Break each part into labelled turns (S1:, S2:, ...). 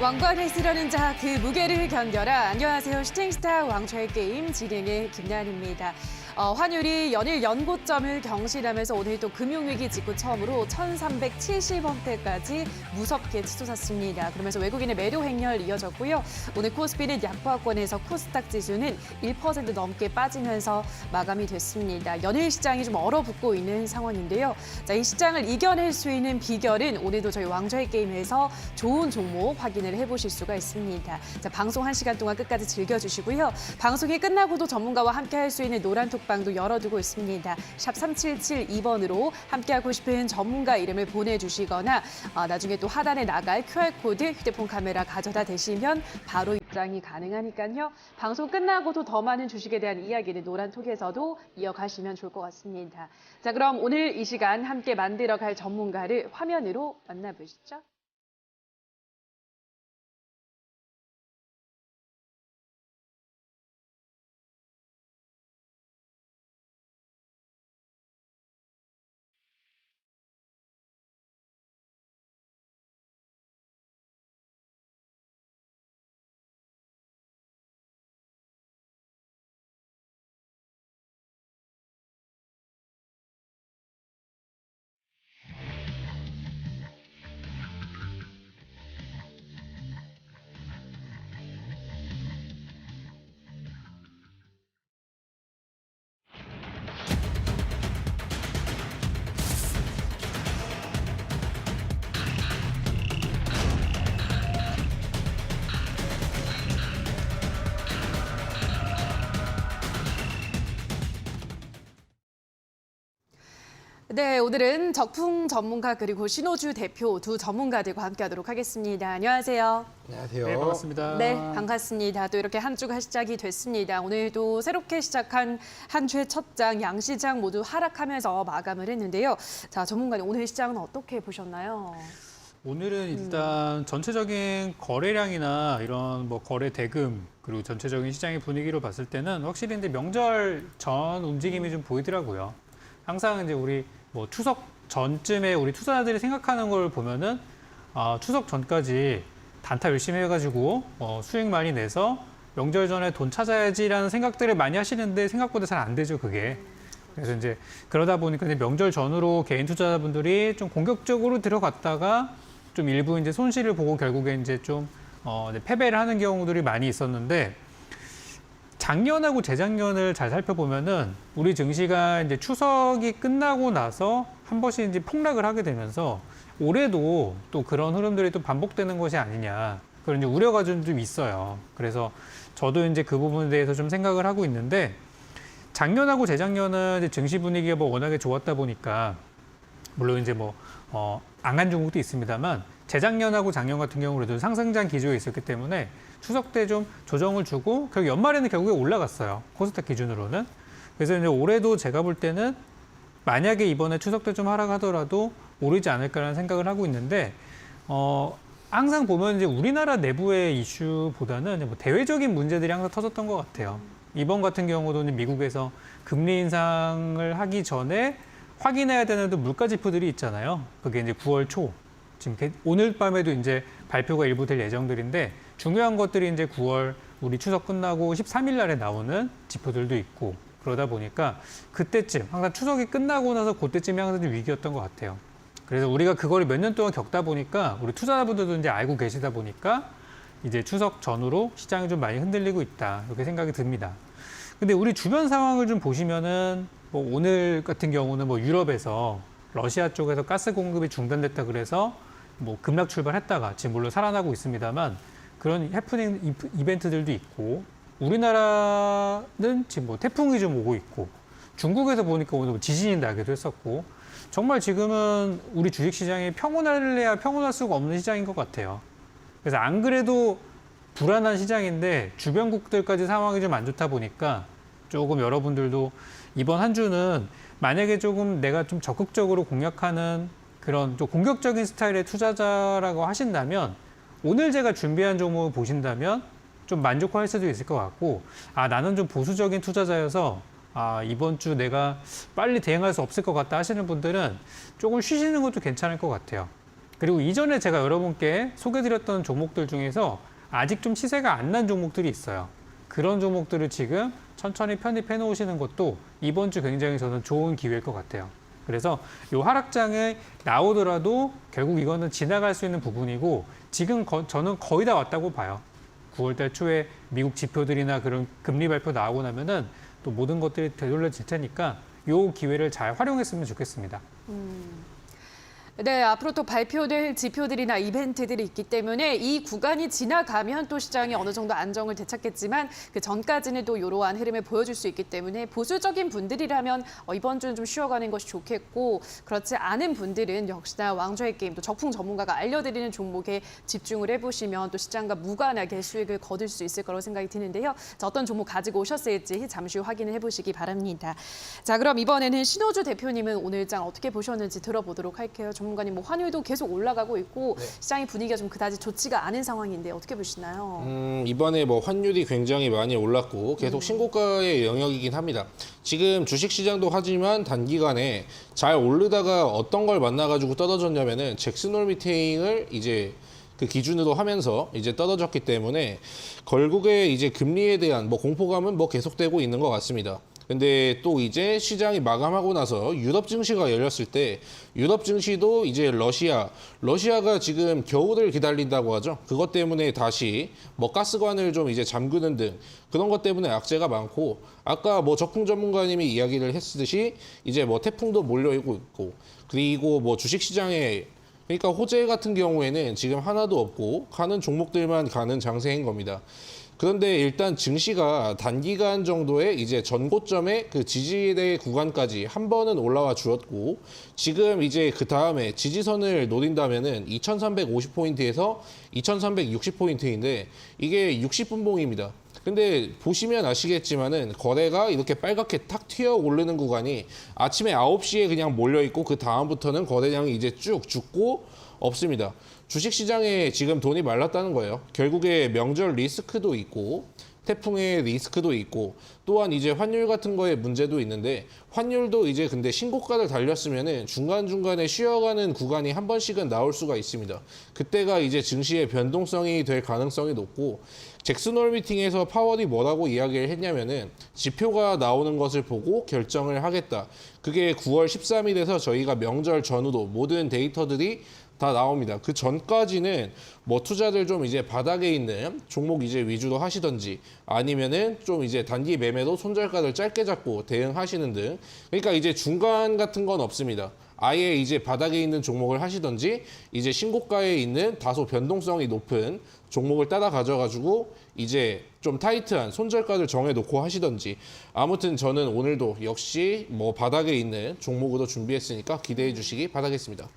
S1: 왕관을 쓰려는 자 그 무게를 견뎌라. 안녕하세요. 슈팅스타 왕좌의 게임 진행의 김나은입니다. 환율이 연일 연고점을 경신하면서 오늘 또 금융위기 직후 처음으로 1,370원대까지 무섭게 치솟았습니다. 그러면서 외국인의 매도 행렬 이어졌고요. 오늘 코스피는 약보합권에서 코스닥 지수는 1% 넘게 빠지면서 마감이 됐습니다. 연일 시장이 좀 얼어붙고 있는 상황인데요. 자, 이 시장을 이겨낼 수 있는 비결은 오늘도 저희 왕좌의 게임에서 좋은 종목 확인을 해보실 수가 있습니다. 자, 방송 1시간 동안 끝까지 즐겨주시고요. 방송이 끝나고도 전문가와 함께 할 수 있는 노란 톡방도 열어두고 있습니다. 샵 3772번으로 함께하고 싶은 전문가 이름을 보내주시거나 나중에 또 하단에 나갈 QR코드 휴대폰 카메라 가져다 대시면 바로 입장이 가능하니까요. 방송 끝나고도 더 많은 주식에 대한 이야기를 노란 톡에서도 이어가시면 좋을 것 같습니다. 자, 그럼 오늘 이 시간 함께 만들어갈 전문가를 화면으로 만나보시죠. 네, 오늘은 적풍 전문가 그리고 신호주 대표 두 전문가들과 함께하도록 하겠습니다. 안녕하세요.
S2: 안녕하세요.
S3: 네, 반갑습니다.
S1: 네, 반갑습니다. 또 이렇게 한 주가 시작이 됐습니다. 오늘도 새롭게 시작한 한 주의 첫 장 양시장 모두 하락하면서 마감을 했는데요. 자, 전문가님 오늘 시장은 어떻게 보셨나요?
S3: 오늘은 일단 전체적인 거래량이나 이런 뭐 거래 대금 그리고 전체적인 시장의 분위기로 봤을 때는 확실히 이제 명절 전 움직임이 좀 보이더라고요. 항상 이제 우리 뭐 추석 전쯤에 우리 투자자들이 생각하는 걸 보면은 추석 전까지 단타 열심히 해가지고 수익 많이 내서 명절 전에 돈 찾아야지라는 생각들을 많이 하시는데 생각보다 잘 안 되죠, 그게. 그래서 이제 그러다 보니까 이제 명절 전후로 개인 투자자분들이 좀 공격적으로 들어갔다가 좀 일부 이제 손실을 보고 결국에 이제 좀 이제 패배를 하는 경우들이 많이 있었는데 작년하고 재작년을 잘 살펴보면은 우리 증시가 이제 추석이 끝나고 나서 한 번씩 이제 폭락을 하게 되면서 올해도 또 그런 흐름들이 또 반복되는 것이 아니냐 그런 이제 우려가 좀 있어요. 그래서 저도 이제 그 부분에 대해서 좀 생각을 하고 있는데 작년하고 재작년은 이제 증시 분위기가 뭐 워낙에 좋았다 보니까 물론 이제 뭐 안 종목도 있습니다만 재작년하고 작년 같은 경우 그래도 상승장 기조에 있었기 때문에 추석 때 좀 조정을 주고 결국 연말에는 결국에 올라갔어요. 코스닥 기준으로는. 그래서 이제 올해도 제가 볼 때는 만약에 이번에 추석 때 좀 하락하더라도 오르지 않을까라는 생각을 하고 있는데 항상 보면 이제 우리나라 내부의 이슈보다는 뭐 대외적인 문제들이 항상 터졌던 것 같아요. 이번 같은 경우도 미국에서 금리 인상을 하기 전에 확인해야 되는 또 물가 지표들이 있잖아요. 그게 이제 9월 초. 지금 오늘 밤에도 이제 발표가 일부 될 예정들인데 중요한 것들이 이제 9월 우리 추석 끝나고 13일 날에 나오는 지표들도 있고 그러다 보니까 그때쯤 항상 추석이 끝나고 나서 그때쯤이 항상 좀 위기였던 것 같아요. 그래서 우리가 그거를 몇 년 동안 겪다 보니까 우리 투자자분들도 이제 알고 계시다 보니까 이제 추석 전후로 시장이 좀 많이 흔들리고 있다 이렇게 생각이 듭니다. 근데 우리 주변 상황을 좀 보시면은 뭐 오늘 같은 경우는 뭐 유럽에서 러시아 쪽에서 가스 공급이 중단됐다 그래서 뭐 급락 출발했다가 지금 물론 살아나고 있습니다만 그런 해프닝 이벤트들도 있고 우리나라는 지금 뭐 태풍이 좀 오고 있고 중국에서 보니까 오늘 뭐 지진이 나기도 했었고 정말 지금은 우리 주식시장이 평온할래야 평온할 수가 없는 시장인 것 같아요. 그래서 안 그래도 불안한 시장인데 주변국들까지 상황이 좀 안 좋다 보니까 조금 여러분들도 이번 한 주는 만약에 조금 내가 좀 적극적으로 공략하는 그런 좀 공격적인 스타일의 투자자라고 하신다면 오늘 제가 준비한 종목을 보신다면 좀 만족할 수도 있을 것 같고 나는 좀 보수적인 투자자여서 이번 주 내가 빨리 대응할 수 없을 것 같다 하시는 분들은 조금 쉬시는 것도 괜찮을 것 같아요. 그리고 이전에 제가 여러분께 소개드렸던 종목들 중에서 아직 좀 시세가 안 난 종목들이 있어요. 그런 종목들을 지금 천천히 편입해 놓으시는 것도 이번 주 굉장히 저는 좋은 기회일 것 같아요. 그래서 이 하락장에 나오더라도 결국 이거는 지나갈 수 있는 부분이고 지금 저는 거의 다 왔다고 봐요. 9월달 초에 미국 지표들이나 그런 금리 발표 나오고 나면은 또 모든 것들이 되돌려질 테니까 이 기회를 잘 활용했으면 좋겠습니다.
S1: 네, 앞으로 또 발표될 지표들이나 이벤트들이 있기 때문에 이 구간이 지나가면 또 시장이 어느 정도 안정을 되찾겠지만 그 전까지는 또 이러한 흐름을 보여줄 수 있기 때문에 보수적인 분들이라면 이번 주는 좀 쉬어가는 것이 좋겠고 그렇지 않은 분들은 역시나 왕좌의 게임 또 적풍 전문가가 알려드리는 종목에 집중을 해보시면 또 시장과 무관하게 수익을 거둘 수 있을 거라고 생각이 드는데요. 자, 어떤 종목 가지고 오셨을지 잠시 후 확인을 해보시기 바랍니다. 자, 그럼 이번에는 신호주 대표님은 오늘 장 어떻게 보셨는지 들어보도록 할게요. 전문가님, 뭐 환율도 계속 올라가고 있고
S2: 네.
S1: 시장의 분위기가 좀 그다지 좋지가 않은 상황인데 어떻게 보시나요?
S2: 이번에 뭐 환율이 굉장히 많이 올랐고 계속 신고가의 영역이긴 합니다. 지금 주식시장도 하지만 단기간에 잘 오르다가 어떤 걸 만나가지고 떨어졌냐면은 잭슨홀 미팅을 이제 그 기준으로 하면서 이제 떨어졌기 때문에 결국에 이제 금리에 대한 뭐 공포감은 뭐 계속되고 있는 것 같습니다. 근데 또 이제 시장이 마감하고 나서 유럽 증시가 열렸을 때 유럽 증시도 이제 러시아가 지금 겨울을 기다린다고 하죠. 그것 때문에 다시 뭐 가스관을 좀 이제 잠그는 등 그런 것 때문에 악재가 많고 아까 뭐 적풍 전문가님이 이야기를 했듯이 이제 뭐 태풍도 몰려오고 있고 그리고 뭐 주식 시장에 그러니까 호재 같은 경우에는 지금 하나도 없고 가는 종목들만 가는 장세인 겁니다. 그런데 일단 증시가 단기간 정도의 이제 전고점의 그 지지대 구간까지 한 번은 올라와 주었고 지금 이제 그 다음에 지지선을 노린다면은 2350포인트에서 2360포인트인데 이게 60분봉입니다. 근데 보시면 아시겠지만은 거래가 이렇게 빨갛게 탁 튀어 오르는 구간이 아침에 9시에 그냥 몰려 있고 그 다음부터는 거래량이 이제 쭉 죽고 없습니다. 주식시장에 지금 돈이 말랐다는 거예요. 결국에 명절 리스크도 있고 태풍의 리스크도 있고 또한 이제 환율 같은 거에 문제도 있는데 환율도 이제 근데 신고가를 달렸으면은 중간중간에 쉬어가는 구간이 한 번씩은 나올 수가 있습니다. 그때가 이제 증시의 변동성이 될 가능성이 높고 잭슨홀 미팅에서 파월이 뭐라고 이야기를 했냐면은 지표가 나오는 것을 보고 결정을 하겠다. 그게 9월 13일에서 저희가 명절 전후로 모든 데이터들이 다 나옵니다. 그 전까지는 뭐 투자들 좀 이제 바닥에 있는 종목 이제 위주로 하시던지 아니면은 좀 이제 단기 매매로 손절가를 짧게 잡고 대응하시는 등 그러니까 이제 중간 같은 건 없습니다. 아예 이제 바닥에 있는 종목을 하시던지 이제 신고가에 있는 다소 변동성이 높은 종목을 따라 가져가지고 이제 좀 타이트한 손절가를 정해놓고 하시던지 아무튼 저는 오늘도 역시 뭐 바닥에 있는 종목으로 준비했으니까 기대해 주시기 바라겠습니다.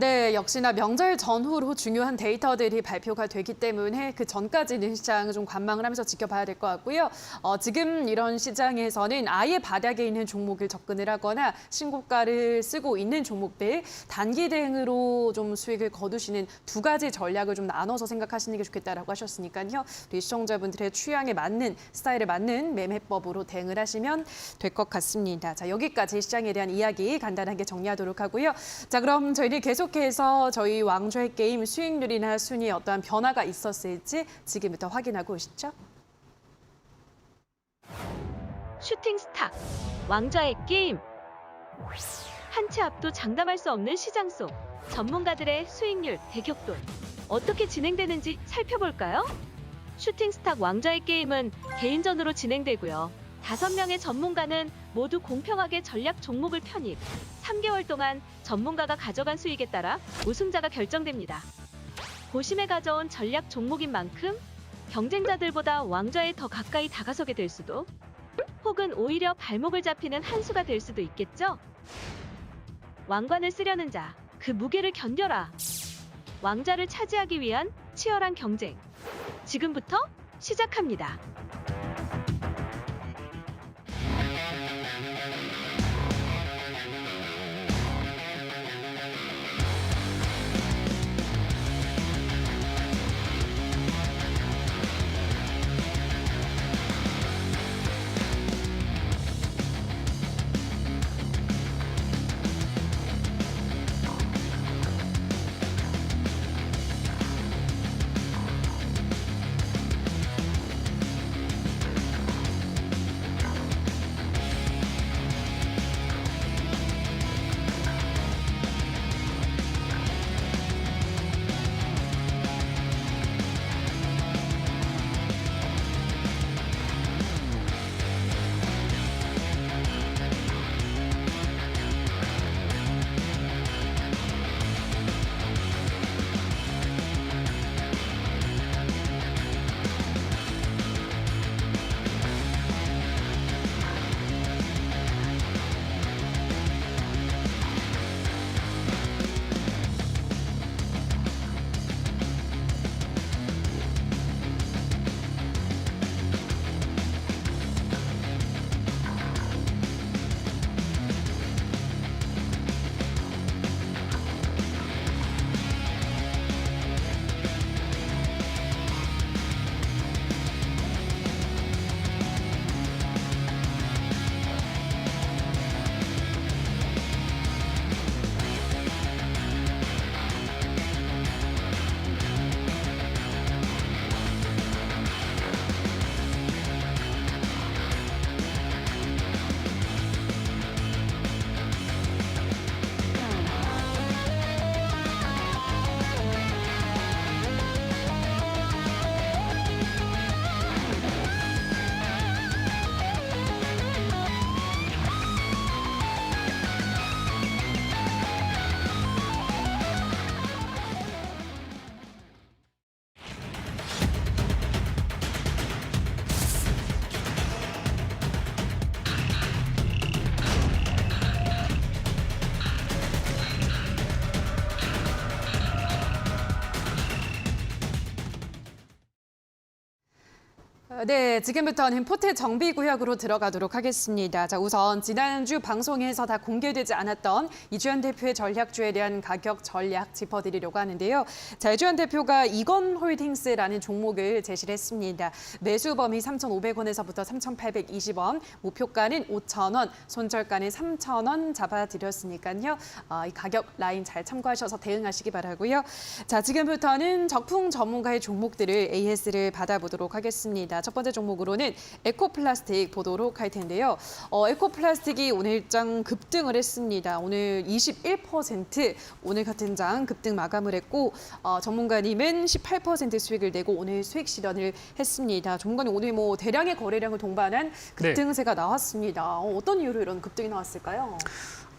S1: 네, 역시나 명절 전후로 중요한 데이터들이 발표가 되기 때문에 그 전까지는 시장을 좀 관망을 하면서 지켜봐야 될 것 같고요. 지금 이런 시장에서는 아예 바닥에 있는 종목을 접근을 하거나 신고가를 쓰고 있는 종목들 단기 대응으로 좀 수익을 거두시는 두 가지 전략을 좀 나눠서 생각하시는 게 좋겠다라고 하셨으니까요. 우리 시청자분들의 취향에 맞는 스타일에 맞는 매매법으로 대응을 하시면 될 것 같습니다. 자, 여기까지 시장에 대한 이야기 간단하게 정리하도록 하고요. 자, 그럼 저희는 계속해서 저희 왕좌의 게임 수익률이나 순위에 어떠한 변화가 있었을지 지금부터 확인하고 오시죠.
S4: 슈팅스타 왕좌의 게임 한 채 앞도 장담할 수 없는 시장 속 전문가들의 수익률 대격돌 어떻게 진행되는지 살펴볼까요? 슈팅스타 왕좌의 게임은 개인전으로 진행되고요. 5명의 전문가는 모두 공평하게 전략 종목을 편입 3개월 동안 전문가가 가져간 수익에 따라 우승자가 결정됩니다. 고심에 가져온 전략 종목인 만큼 경쟁자들보다 왕좌에 더 가까이 다가서게 될 수도 혹은 오히려 발목을 잡히는 한 수가 될 수도 있겠죠? 왕관을 쓰려는 자, 그 무게를 견뎌라. 왕좌를 차지하기 위한 치열한 경쟁. 지금부터 시작합니다.
S1: 네, 지금부터는 포트 정비 구역으로 들어가도록 하겠습니다. 자, 우선 지난주 방송에서 다 공개되지 않았던 이주연 대표의 전략주에 대한 가격 전략 짚어드리려고 하는데요. 자, 이주연 대표가 이건홀딩스라는 종목을 제시를 했습니다. 매수 범위 3,500원에서부터 3,820원, 목표가는 5,000원, 손절가는 3,000원 잡아드렸으니까요. 이 가격 라인 잘 참고하셔서 대응하시기 바라고요. 자, 지금부터는 적풍 전문가의 종목들을 AS를 받아보도록 하겠습니다. 첫 번째 종목으로는 에코플라스틱 보도록 할 텐데요. 에코플라스틱이 오늘 일장 급등을 했습니다. 오늘 21% 오늘 같은 장 급등 마감을 했고 전문가님은 18% 수익을 내고 오늘 수익 실현을 했습니다. 전문가님 오늘 뭐 대량의 거래량을 동반한 급등세가 나왔습니다. 어떤 이유로 이런 급등이 나왔을까요?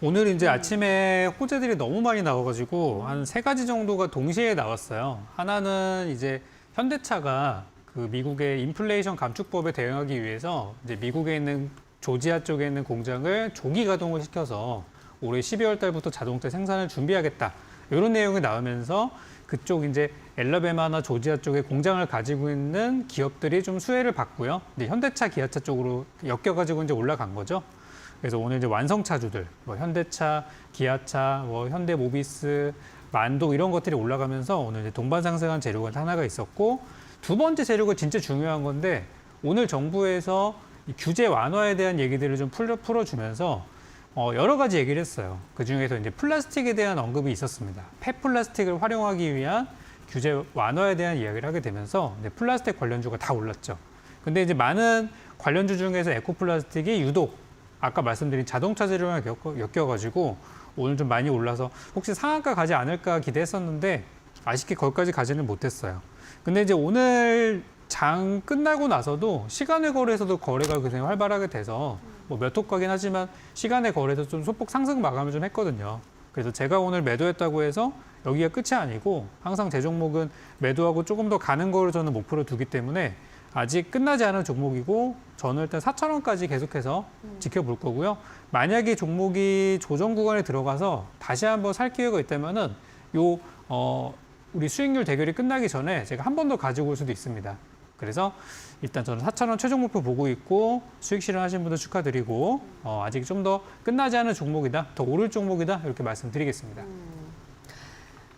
S3: 오늘 이제 아침에 호재들이 너무 많이 나와가지고 한 3가지 정도가 동시에 나왔어요. 하나는 이제 현대차가 그 미국의 인플레이션 감축법에 대응하기 위해서 이제 미국에 있는 조지아 쪽에 있는 공장을 조기 가동을 시켜서 올해 12월 달부터 자동차 생산을 준비하겠다. 이런 내용이 나오면서 그쪽 이제 엘라베마나 조지아 쪽에 공장을 가지고 있는 기업들이 좀 수혜를 받고요. 이제 현대차, 기아차 쪽으로 엮여가지고 이제 올라간 거죠. 그래서 오늘 이제 완성차주들, 뭐 현대차, 기아차, 뭐 현대모비스, 만도 이런 것들이 올라가면서 오늘 이제 동반 상승한 재료가 하나가 있었고, 두 번째 재료가 진짜 중요한 건데 오늘 정부에서 이 규제 완화에 대한 얘기들을 좀 풀어주면서 여러 가지 얘기를 했어요. 그중에서 이제 플라스틱에 대한 언급이 있었습니다. 폐플라스틱을 활용하기 위한 규제 완화에 대한 이야기를 하게 되면서 이제 플라스틱 관련주가 다 올랐죠. 근데 이제 많은 관련주 중에서 에코플라스틱이 유독 아까 말씀드린 자동차 재료랑 엮여가지고 오늘 좀 많이 올라서 혹시 상한가 가지 않을까 기대했었는데 아쉽게 거기까지 가지는 못했어요. 근데 이제 오늘 장 끝나고 나서도 시간외 거래에서도 거래가 굉장히 활발하게 돼서 뭐 몇 호가긴 하지만 시간외 거래에서 좀 소폭 상승 마감을 좀 했거든요. 그래서 제가 오늘 매도했다고 해서 여기가 끝이 아니고 항상 제 종목은 매도하고 조금 더 가는 거를 저는 목표로 두기 때문에 아직 끝나지 않은 종목이고 저는 일단 4,000원까지 계속해서 지켜볼 거고요. 만약에 종목이 조정 구간에 들어가서 다시 한번 살 기회가 있다면은 우리 수익률 대결이 끝나기 전에 제가 한 번 더 가지고 올 수도 있습니다. 그래서 일단 저는 4,000원 최종 목표 보고 있고 수익 실현하신 분들 축하드리고 아직 좀 더 끝나지 않은 종목이다, 더 오를 종목이다 이렇게 말씀드리겠습니다.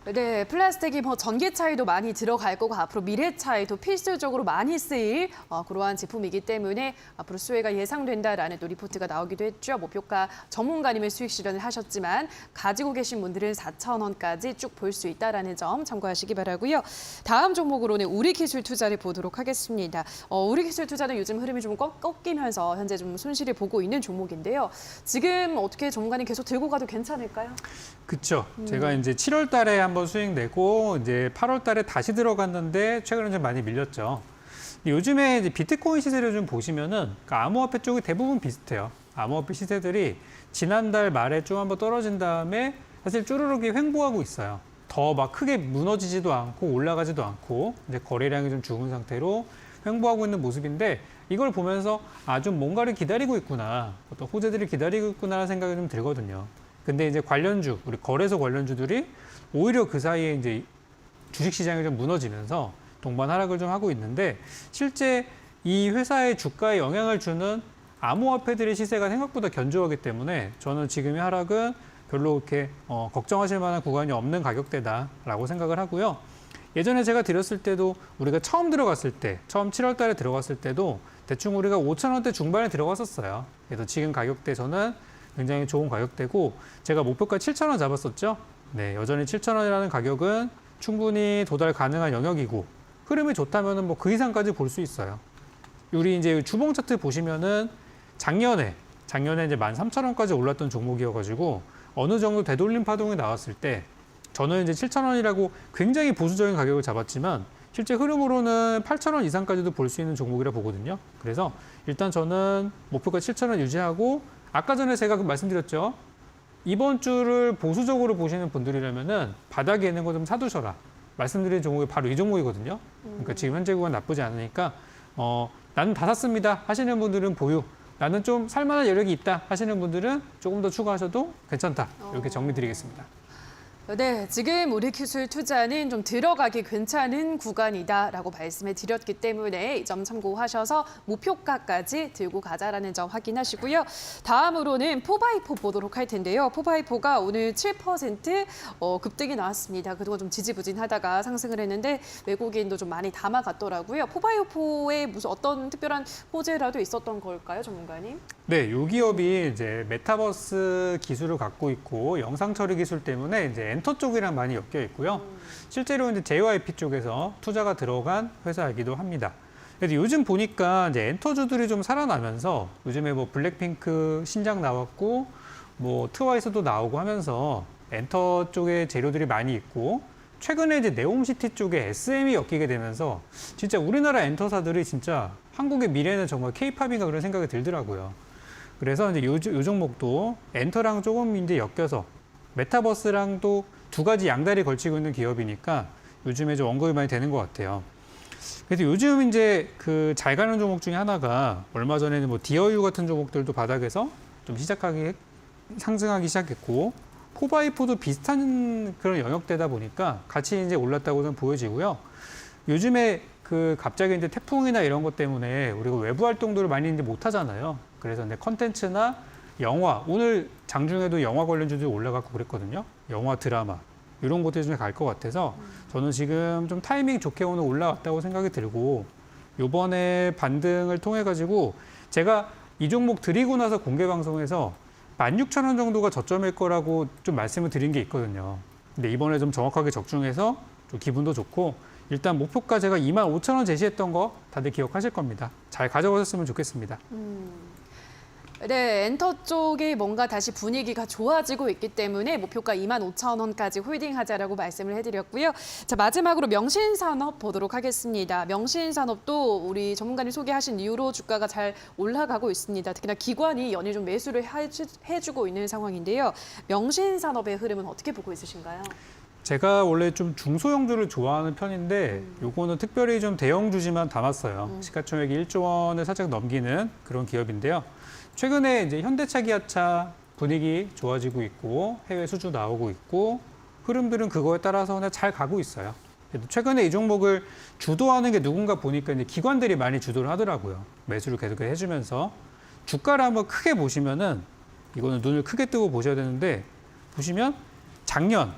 S1: 네, 플라스틱이 뭐 전기차에도 많이 들어갈 거고 앞으로 미래차에도 필수적으로 많이 쓰일 그러한 제품이기 때문에 앞으로 수혜가 예상된다라는 또 리포트가 나오기도 했죠. 목표가 전문가님의 수익 실현을 하셨지만 가지고 계신 분들은 4,000원까지 쭉 볼 수 있다라는 점 참고하시기 바라고요. 다음 종목으로는 우리기술투자를 보도록 하겠습니다. 우리기술투자는 요즘 흐름이 좀 꺾이면서 현재 좀 손실을 보고 있는 종목인데요. 지금 어떻게 전문가님 계속 들고 가도 괜찮을까요?
S3: 그렇죠. 제가 이제 7월 달에 한번 수익 내고 이제 8월 달에 다시 들어갔는데 최근에 좀 많이 밀렸죠. 요즘에 이제 비트코인 시세를 좀 보시면은 그러니까 암호화폐 쪽이 대부분 비슷해요. 암호화폐 시세들이 지난달 말에 좀 한번 떨어진 다음에 사실 쭈루룩이 횡보하고 있어요. 더 막 크게 무너지지도 않고 올라가지도 않고 이제 거래량이 좀 죽은 상태로 횡보하고 있는 모습인데 이걸 보면서 좀 뭔가를 기다리고 있구나, 어떤 호재들이 기다리고 있구나라는 생각이 좀 들거든요. 근데 이제 관련주, 우리 거래소 관련주들이 오히려 그 사이에 이제 주식시장이 좀 무너지면서 동반 하락을 좀 하고 있는데 실제 이 회사의 주가에 영향을 주는 암호화폐들의 시세가 생각보다 견조하기 때문에 저는 지금의 하락은 별로 그렇게 걱정하실 만한 구간이 없는 가격대다라고 생각을 하고요. 예전에 제가 드렸을 때도 우리가 처음 들어갔을 때, 처음 7월 달에 들어갔을 때도 대충 우리가 5,000원대 중반에 들어갔었어요. 그래서 지금 가격대 저는 굉장히 좋은 가격대고 제가 목표가 7,000원 잡았었죠. 네, 여전히 7,000원이라는 가격은 충분히 도달 가능한 영역이고 흐름이 좋다면은 뭐 그 이상까지 볼 수 있어요. 우리 이제 주봉 차트 보시면은 작년에 이제 13,000원까지 올랐던 종목이어가지고 어느 정도 되돌림 파동이 나왔을 때 저는 이제 7,000원이라고 굉장히 보수적인 가격을 잡았지만 실제 흐름으로는 8,000원 이상까지도 볼 수 있는 종목이라 보거든요. 그래서 일단 저는 목표가 7,000원 유지하고 아까 전에 제가 말씀드렸죠. 이번 주를 보수적으로 보시는 분들이라면은 바닥에 있는 거 좀 사두셔라. 말씀드린 종목이 바로 이 종목이거든요. 그러니까 지금 현재 구간 나쁘지 않으니까 나는 다 샀습니다 하시는 분들은 보유. 나는 좀 살만한 여력이 있다 하시는 분들은 조금 더 추가하셔도 괜찮다. 이렇게 정리 드리겠습니다.
S1: 네, 지금 우리 기술 투자는 좀 들어가기 괜찮은 구간이다라고 말씀을 드렸기 때문에 이 점 참고하셔서 목표가까지 들고 가자라는 점 확인하시고요. 다음으로는 4x4 보도록 할 텐데요. 4x4가 오늘 7% 급등이 나왔습니다. 그동안 좀 지지부진하다가 상승을 했는데 외국인도 좀 많이 담아갔더라고요. 4x4에 무슨 어떤 특별한 호재라도 있었던 걸까요, 전문가님?
S3: 네, 이 기업이 이제 메타버스 기술을 갖고 있고 영상 처리 기술 때문에 이제 엔터 쪽이랑 많이 엮여 있고요. 실제로 이제 JYP 쪽에서 투자가 들어간 회사이기도 합니다. 그래서 요즘 보니까 이제 엔터주들이 좀 살아나면서 요즘에 뭐 블랙핑크 신작 나왔고 뭐 트와이스도 나오고 하면서 엔터 쪽에 재료들이 많이 있고 최근에 이제 네옴시티 쪽에 SM이 엮이게 되면서 진짜 우리나라 엔터사들이 진짜 한국의 미래는 정말 K-팝인가 그런 생각이 들더라고요. 그래서 이제 요 종목도 엔터랑 조금 이제 엮여서 메타버스랑도 두 가지 양다리 걸치고 있는 기업이니까 요즘에 좀 언급이 많이 되는 것 같아요. 그래서 요즘 이제 그 잘 가는 종목 중에 하나가 얼마 전에는 뭐 디어유 같은 종목들도 바닥에서 좀 상승하기 시작했고 4x4도 비슷한 그런 영역대다 보니까 같이 이제 올랐다고는 보여지고요. 요즘에 그 갑자기 이제 태풍이나 이런 것 때문에 우리가 외부 활동들을 많이 이제 못 하잖아요. 그래서 이제 컨텐츠나 영화, 오늘 장중에도 영화 관련주들이 올라가고 그랬거든요. 영화, 드라마 이런 곳들 중에 갈 것 같아서 저는 지금 좀 타이밍 좋게 오늘 올라왔다고 생각이 들고 요번에 반등을 통해 가지고 제가 이 종목 드리고 나서 공개 방송에서 16,000원 정도가 저점일 거라고 좀 말씀을 드린 게 있거든요. 근데 이번에 좀 정확하게 적중해서 좀 기분도 좋고 일단 목표가 제가 25,000원 제시했던 거 다들 기억하실 겁니다. 잘 가져가셨으면 좋겠습니다.
S1: 네, 엔터 쪽이 뭔가 다시 분위기가 좋아지고 있기 때문에 목표가 25,000원까지 홀딩하자라고 말씀을 해드렸고요. 자, 마지막으로 명신산업 보도록 하겠습니다. 명신산업도 우리 전문가님 소개하신 이후로 주가가 잘 올라가고 있습니다. 특히나 기관이 연일 좀 매수를 해주고 있는 상황인데요. 명신산업의 흐름은 어떻게 보고 있으신가요?
S3: 제가 원래 좀 중소형주를 좋아하는 편인데 요거는 특별히 좀 대형주지만 담았어요. 시가총액이 1조 원을 살짝 넘기는 그런 기업인데요. 최근에 이제 현대차, 기아차 분위기 좋아지고 있고 해외 수주 나오고 있고 흐름들은 그거에 따라서 그냥 잘 가고 있어요. 최근에 이 종목을 주도하는 게 누군가 보니까 이제 기관들이 많이 주도를 하더라고요. 매수를 계속 해주면서 주가를 한번 크게 보시면은 이거는 눈을 크게 뜨고 보셔야 되는데 보시면 작년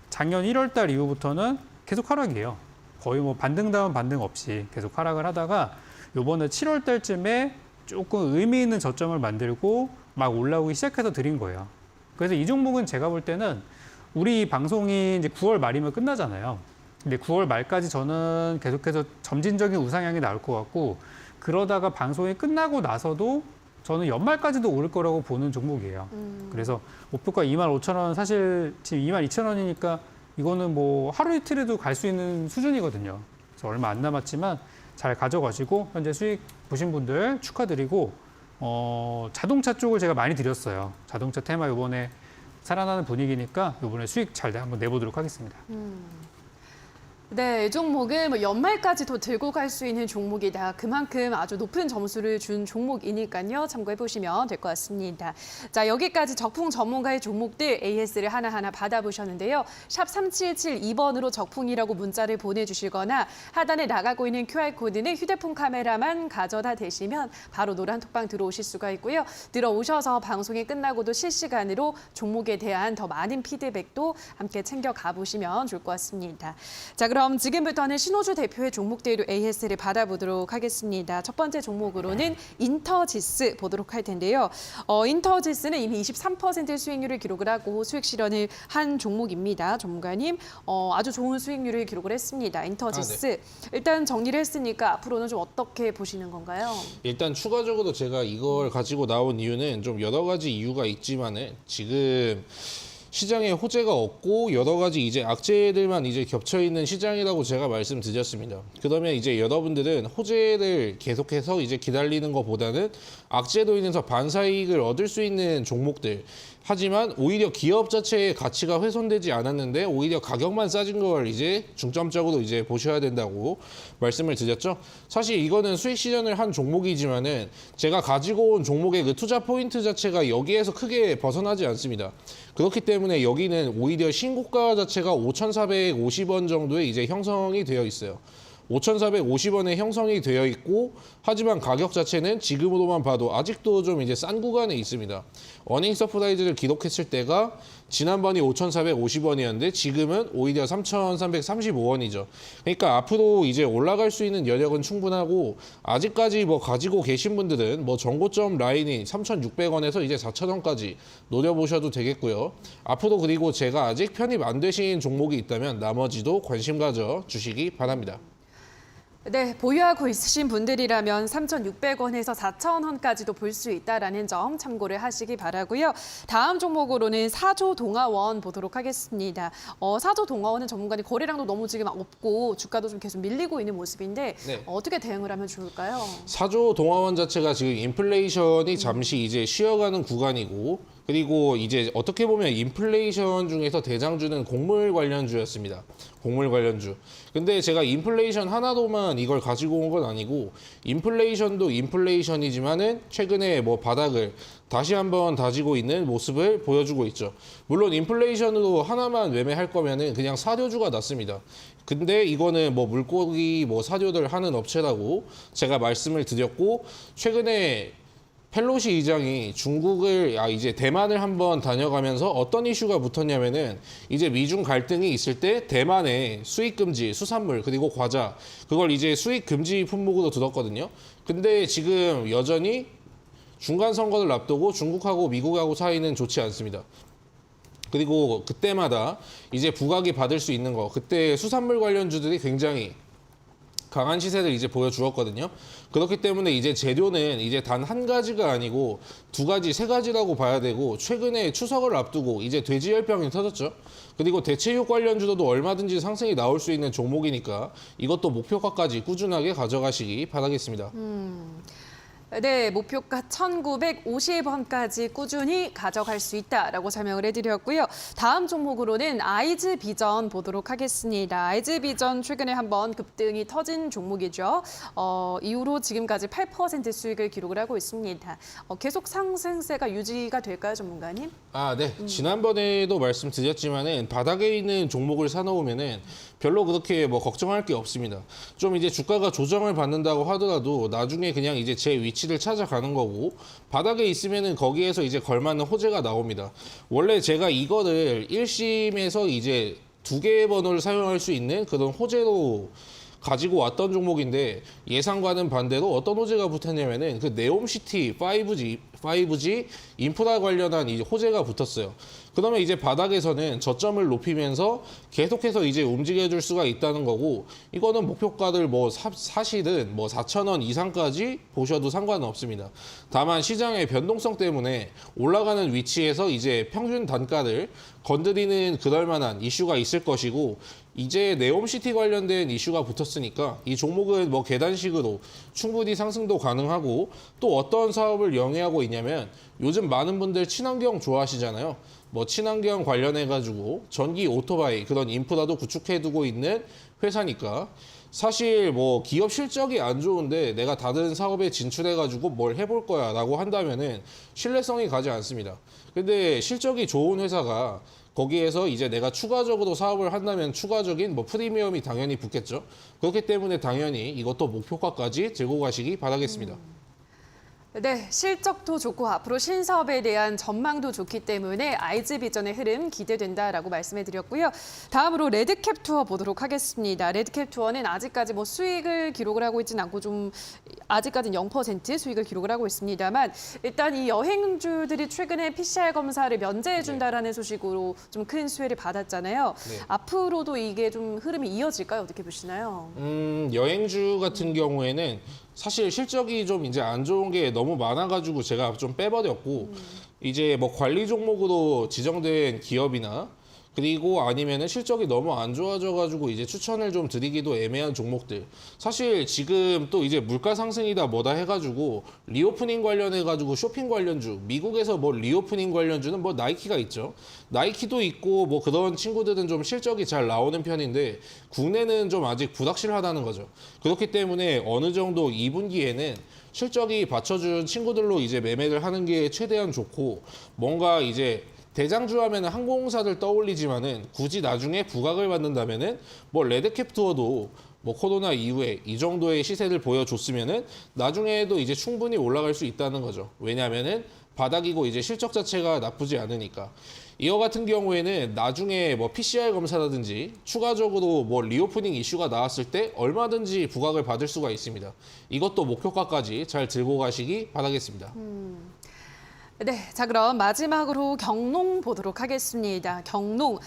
S3: 1월 달 이후부터는 계속 하락이에요. 거의 뭐 반등 다운 반등 없이 계속 하락을 하다가 요번에 7월 달쯤에 조금 의미 있는 저점을 만들고 막 올라오기 시작해서 드린 거예요. 그래서 이 종목은 제가 볼 때는 우리 방송이 이제 9월 말이면 끝나잖아요. 근데 9월 말까지 저는 계속해서 점진적인 우상향이 나올 것 같고 그러다가 방송이 끝나고 나서도 저는 연말까지도 오를 거라고 보는 종목이에요. 그래서 목표가 25,000원 사실 지금 22,000원이니까 이거는 뭐 하루 이틀에도 갈 수 있는 수준이거든요. 그래서 얼마 안 남았지만 잘 가져가시고 현재 수익 보신 분들 축하드리고 자동차 쪽을 제가 많이 드렸어요. 자동차 테마 이번에 살아나는 분위기니까 이번에 수익 잘 한번 내보도록 하겠습니다.
S1: 네, 이 종목은 뭐 연말까지도 들고 갈 수 있는 종목이다. 그만큼 아주 높은 점수를 준 종목이니까요. 참고해 보시면 될 것 같습니다. 자, 여기까지 적풍 전문가의 종목들 AS를 하나하나 받아보셨는데요. 샵 3772번으로 적풍이라고 문자를 보내주시거나 하단에 나가고 있는 QR코드는 휴대폰 카메라만 가져다 대시면 바로 노란 톡방 들어오실 수가 있고요. 들어오셔서 방송이 끝나고도 실시간으로 종목에 대한 더 많은 피드백도 함께 챙겨 가보시면 좋을 것 같습니다. 자, 그럼 지금부터는 신호주 대표의 종목대로 AS를 받아보도록 하겠습니다. 첫 번째 종목으로는 인터지스 보도록 할 텐데요. 인터지스는 이미 23% 수익률을 기록을 하고 수익 실현을 한 종목입니다. 전문가님, 아주 좋은 수익률을 기록을 했습니다. 인터지스.
S2: 네.
S1: 일단 정리를 했으니까 앞으로는 좀 어떻게 보시는 건가요?
S2: 일단 추가적으로 제가 이걸 가지고 나온 이유는 좀 여러 가지 이유가 있지만은 지금 시장에 호재가 없고 여러 가지 이제 악재들만 이제 겹쳐 있는 시장이라고 제가 말씀드렸습니다. 그러면 이제 여러분들은 호재를 계속해서 이제 기다리는 것보다는 악재로 인해서 반사이익을 얻을 수 있는 종목들. 하지만 오히려 기업 자체의 가치가 훼손되지 않았는데 오히려 가격만 싸진 걸 이제 중점적으로 이제 보셔야 된다고 말씀을 드렸죠. 사실 이거는 수익 실현을 한 종목이지만은 제가 가지고 온 종목의 그 투자 포인트 자체가 여기에서 크게 벗어나지 않습니다. 그렇기 때문에 여기는 오히려 신고가 자체가 5,450원 정도에 이제 형성이 되어 있어요. 5,450원에 형성이 되어 있고, 하지만 가격 자체는 지금으로만 봐도 아직도 좀 이제 싼 구간에 있습니다. 어닝 서프라이즈를 기록했을 때가 지난번이 5,450원이었는데 지금은 오히려 3,335원이죠. 그러니까 앞으로 이제 올라갈 수 있는 여력은 충분하고, 아직까지 뭐 가지고 계신 분들은 뭐 정고점 라인이 3,600원에서 이제 4,000원까지 노려보셔도 되겠고요. 앞으로 그리고 제가 아직 편입 안 되신 종목이 있다면 나머지도 관심 가져 주시기 바랍니다.
S1: 네, 보유하고 있으신 분들이라면 3,600원에서 4,000원까지도 볼 수 있다라는 점 참고를 하시기 바라고요. 다음 종목으로는 사조 동아원 보도록 하겠습니다. 사조 동아원은 전문가님 거래량도 너무 지금 없고 주가도 좀 계속 밀리고 있는 모습인데
S2: 네.
S1: 어떻게 대응을 하면 좋을까요?
S2: 사조 동아원 자체가 지금 인플레이션이 잠시 이제 쉬어가는 구간이고, 그리고 이제 어떻게 보면 인플레이션 중에서 대장주는 곡물 관련주였습니다. 곡물 관련주. 근데 제가 인플레이션 하나로만 이걸 가지고 온 건 아니고, 인플레이션도 인플레이션이지만은 최근에 뭐 바닥을 다시 한번 다지고 있는 모습을 보여주고 있죠. 물론 인플레이션으로 하나만 매매할 거면은 그냥 사료주가 낫습니다. 근데 이거는 뭐 물고기 뭐 사료들 하는 업체라고 제가 말씀을 드렸고, 최근에 펠로시 의장이 이제 대만을 한번 다녀가면서 어떤 이슈가 붙었냐면은, 이제 미중 갈등이 있을 때 대만의 수입 금지, 수산물 그리고 과자, 그걸 이제 수입 금지 품목으로 들었거든요. 근데 지금 여전히 중간 선거를 앞두고 중국하고 미국하고 사이는 좋지 않습니다. 그리고 그때마다 이제 부각이 받을 수 있는 거, 그때 수산물 관련주들이 굉장히 강한 시세를 이제 보여주었거든요. 그렇기 때문에 이제 재료는 이제 단 한 가지가 아니고 두 가지, 세 가지라고 봐야 되고, 최근에 추석을 앞두고 이제 돼지열병이 터졌죠. 그리고 대체육 관련주도 얼마든지 상승이 나올 수 있는 종목이니까 이것도 목표가까지 꾸준하게 가져가시기 바라겠습니다.
S1: 네, 목표가 1,950원까지 꾸준히 가져갈 수 있다라고 설명을 해드렸고요. 다음 종목으로는 아이즈비전 보도록 하겠습니다. 아이즈비전 최근에 한번 급등이 터진 종목이죠. 이후로 지금까지 8% 수익을 기록을 하고 있습니다. 계속 상승세가 유지가 될까요, 전문가님?
S2: 네. 지난번에도 말씀드렸지만은 바닥에 있는 종목을 사놓으면은 별로 그렇게 뭐 걱정할 게 없습니다. 좀 이제 주가가 조정을 받는다고 하더라도 나중에 그냥 이제 제 위치를 찾아가는 거고, 바닥에 있으면은 거기에서 이제 걸맞는 호재가 나옵니다. 원래 제가 이거를 1심에서 이제 두 개의 번호를 사용할 수 있는 그런 호재로 가지고 왔던 종목인데, 예상과는 반대로 어떤 호재가 붙었냐면은 그 네옴시티 5G 인프라 관련한 이제 호재가 붙었어요. 그러면 이제 바닥에서는 저점을 높이면서 계속해서 이제 움직여줄 수가 있다는 거고, 이거는 목표가를 뭐 사실은 뭐 4,000원 이상까지 보셔도 상관은 없습니다. 다만 시장의 변동성 때문에 올라가는 위치에서 이제 평균 단가를 건드리는 그럴 만한 이슈가 있을 것이고, 이제 네옴시티 관련된 이슈가 붙었으니까 이 종목은 뭐 계단식으로 충분히 상승도 가능하고, 또 어떤 사업을 영위하고 있냐면, 요즘 많은 분들 친환경 좋아하시잖아요. 뭐 친환경 관련해가지고 전기 오토바이 그런 인프라도 구축해두고 있는 회사니까, 사실 뭐 기업 실적이 안 좋은데 내가 다른 사업에 진출해가지고 뭘 해볼 거야 라고 한다면은 신뢰성이 가지 않습니다. 근데 실적이 좋은 회사가 거기에서 이제 내가 추가적으로 사업을 한다면 추가적인 뭐 프리미엄이 당연히 붙겠죠. 그렇기 때문에 당연히 이것도 목표가까지 들고 가시기 바라겠습니다.
S1: 네, 실적도 좋고 앞으로 신사업에 대한 전망도 좋기 때문에 아이즈비전의 흐름 기대된다라고 말씀해드렸고요. 다음으로 레드캡 투어 보도록 하겠습니다. 레드캡 투어는 아직까지 뭐 수익을 기록을 하고 있지는 않고 좀 아직까지는 0% 수익을 기록을 하고 있습니다만, 일단 이 여행주들이 최근에 PCR 검사를 면제해준다라는 소식으로 좀 큰 수혜를 받았잖아요.
S2: 네.
S1: 앞으로도 이게 좀 흐름이 이어질까요? 어떻게 보시나요?
S2: 여행주 같은 경우에는 사실 실적이 좀 이제 안 좋은 게 너무 많아가지고 제가 좀 빼버렸고, 이제 뭐 관리 종목으로 지정된 기업이나 그리고 아니면은 실적이 너무 안 좋아져가지고 이제 추천을 좀 드리기도 애매한 종목들. 사실 지금 또 이제 물가 상승이다 뭐다 해가지고 리오프닝 관련해가지고 쇼핑 관련주, 미국에서 뭐 리오프닝 관련주는 뭐 나이키가 있죠. 나이키도 있고 뭐 그런 친구들은 좀 실적이 잘 나오는 편인데, 국내는 좀 아직 불확실하다는 거죠. 그렇기 때문에 어느 정도 2분기에는 실적이 받쳐준 친구들로 이제 매매를 하는 게 최대한 좋고, 뭔가 이제 대장주 하면은 항공사를 떠올리지만은 굳이 나중에 부각을 받는다면은 뭐 레드캡 투어도 뭐 코로나 이후에 이 정도의 시세를 보여줬으면은 나중에도 이제 충분히 올라갈 수 있다는 거죠. 왜냐하면은 바닥이고 이제 실적 자체가 나쁘지 않으니까. 이와 같은 경우에는 나중에 뭐 PCR 검사라든지 추가적으로 뭐 리오프닝 이슈가 나왔을 때 얼마든지 부각을 받을 수가 있습니다. 이것도 목표가까지 잘 들고 가시기 바라겠습니다.
S1: 네, 자 그럼 마지막으로 경농 보도록 하겠습니다. 경농,